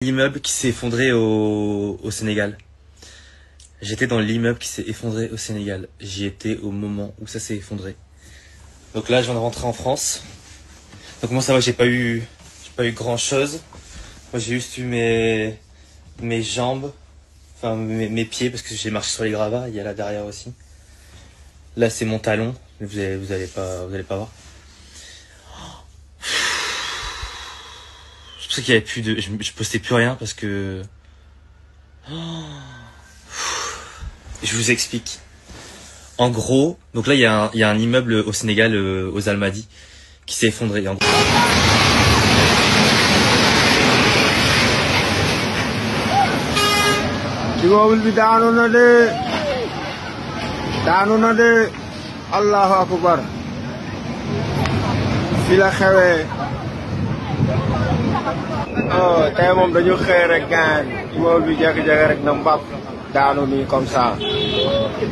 L'immeuble qui s'est effondré au Sénégal. J'étais dans l'immeuble qui s'est effondré au Sénégal. J'y étais au moment où ça s'est effondré. Donc là, je viens de rentrer en France. Donc moi, ça va, j'ai pas eu grand chose. Moi, j'ai juste eu mes jambes, enfin mes pieds, parce que j'ai marché sur les gravats. Il y a là derrière aussi. Là, c'est mon talon. Vous allez pas voir. C'est pour ça qu'il y avait plus de, je postais plus rien parce que. Je vous explique. En gros, donc là il y a un immeuble au Sénégal, aux Almadies, qui s'est effondré. En gros. Allahu akbar. Fi la xewé. Oh, tay mom dañu xey rek gaan. Immeuble bi jékki-jékki rek na mbap daanu ni comme ça.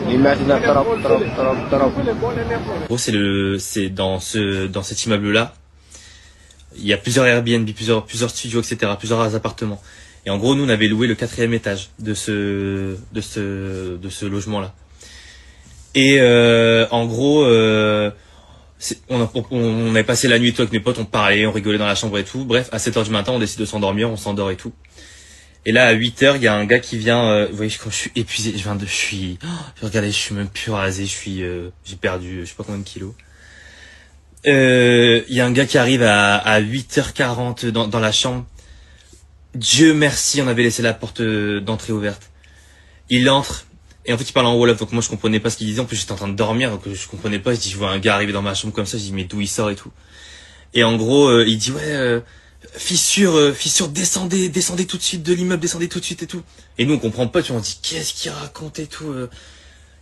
Il metti na trop. En gros, c'est dans cet immeuble-là, il y a plusieurs Airbnb, plusieurs studios, etc., plusieurs appartements. Et en gros, nous, on avait loué le 4e étage de ce logement-là. Et en gros, on avait passé la nuit et tout avec mes potes, on parlait, on rigolait dans la chambre et tout. Bref, à 7h du matin, on décide de s'endormir, on s'endort et tout. Et là, à 8h, il y a un gars qui vient, vous voyez, quand je suis épuisé, regardez, je suis même plus rasé, j'ai perdu, je sais pas combien de kilos. Il y a un gars qui arrive à 8h40 dans la chambre. Dieu merci, on avait laissé la porte d'entrée ouverte. Il entre, et en fait, il parle en Wolof, donc moi, je comprenais pas ce qu'il disait. En plus, j'étais en train de dormir, donc je comprenais pas. Je dis, je vois un gars arriver dans ma chambre comme ça, je dis, mais d'où il sort et tout. Et en gros, il dit, ouais, fissure, descendez tout de suite de l'immeuble, descendez tout de suite et tout. Et nous, on comprend pas, tu vois, on dit, qu'est-ce qu'il raconte et tout.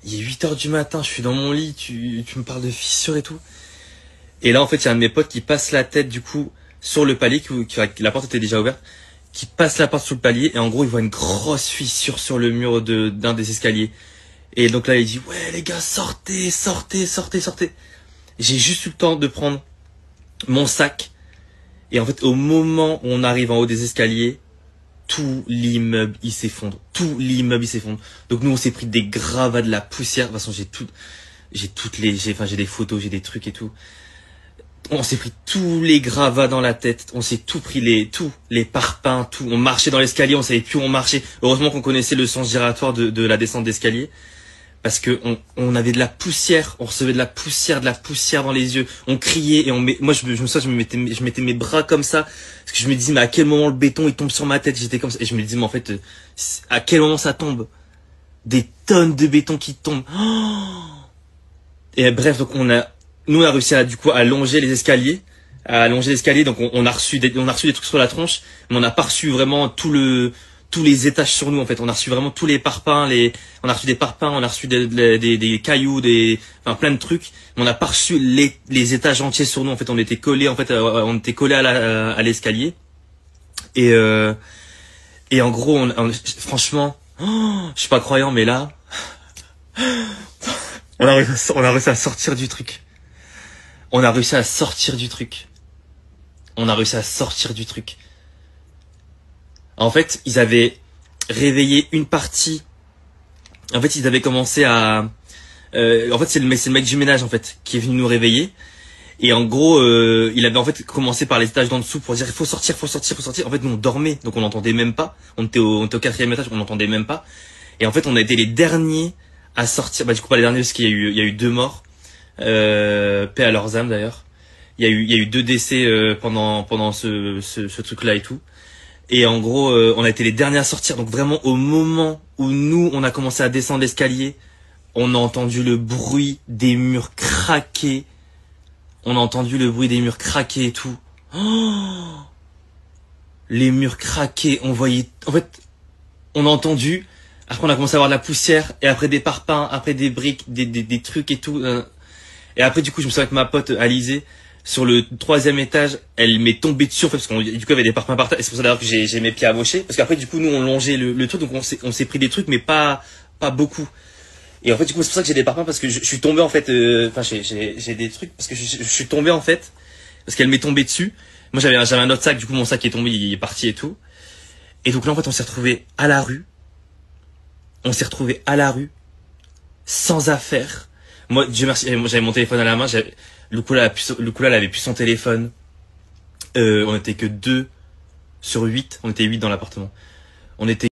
Il est 8h du matin, je suis dans mon lit, tu me parles de fissure et tout. Et là, en fait, il y a un de mes potes qui passe la tête, du coup, sur le palier, la porte était déjà ouverte, qui passe la porte sur le palier, et en gros, il voit une grosse fissure sur le mur d'un des escaliers. Et donc là, il dit, ouais, les gars, sortez. J'ai juste eu le temps de prendre mon sac. Et en fait, au moment où on arrive en haut des escaliers, tout l'immeuble, il s'effondre. Donc nous, on s'est pris des gravats, de la poussière. De toute façon, j'ai des photos, j'ai des trucs et tout. On s'est pris tous les gravats dans la tête. On s'est tout pris, tous les parpaings, tout. On marchait dans l'escalier, on savait plus où on marchait. Heureusement qu'on connaissait le sens giratoire de la descente d'escalier. Parce que on avait de la poussière, on recevait de la poussière dans les yeux. On criait et moi je mettais mes bras comme ça parce que je me disais mais à quel moment le béton il tombe sur ma tête, j'étais comme ça et je me disais mais en fait à quel moment ça tombe, des tonnes de béton qui tombent. Et bref, donc on a réussi à longer les escaliers, donc on a reçu des trucs sur la tronche, mais on n'a pas reçu vraiment tous les étages sur nous, en fait. On a reçu vraiment tous les parpaings, on a reçu des parpaings, on a reçu des cailloux, enfin, plein de trucs. Mais on n'a pas reçu les étages entiers sur nous, en fait. On était collés, à l'escalier. Et en gros, franchement, je suis pas croyant, mais là, on a réussi à sortir du truc. En fait, ils avaient réveillé une partie. En fait, ils avaient commencé à. En fait, c'est le mec du ménage en fait qui est venu nous réveiller. Et en gros, il avait en fait commencé par les étages d'en dessous pour dire il faut sortir. En fait, nous on dormait, donc on n'entendait même pas. On était au 4e étage, on n'entendait même pas. Et en fait, on a été les derniers à sortir. Bah du coup pas les derniers parce qu'il y a eu 2 morts. Paix à leurs âmes d'ailleurs. Il y a eu 2 décès pendant ce truc-là et tout. Et en gros, on a été les derniers à sortir. Donc vraiment, au moment où nous, on a commencé à descendre l'escalier, on a entendu le bruit des murs craquer. Et tout. Oh, les murs craquer, on voyait... En fait, on a entendu... Après, on a commencé à avoir de la poussière. Et après, des parpaings. Après, des briques, des trucs et tout. Et après, du coup, je me souviens avec ma pote Alizée, sur le 3e étage, elle m'est tombée dessus en fait parce qu'on du coup il y avait des parpaings par terre et c'est pour ça d'ailleurs que j'ai mes pieds amochés parce qu'après du coup nous on longeait le truc donc on s'est pris des trucs mais pas beaucoup. Et en fait du coup c'est pour ça que j'ai des parpaings parce que je suis tombé en fait enfin j'ai des trucs parce que je suis tombé en fait parce qu'elle m'est tombée dessus. Moi j'avais un autre sac, du coup mon sac est tombé, il est parti et tout. Et donc là, en fait, on s'est retrouvé à la rue. On s'est retrouvé à la rue, sans affaires. Moi, Dieu merci, j'avais mon téléphone à la main. Lukula avait plus son téléphone. On était que 2 sur 8. On était 8 dans l'appartement. On était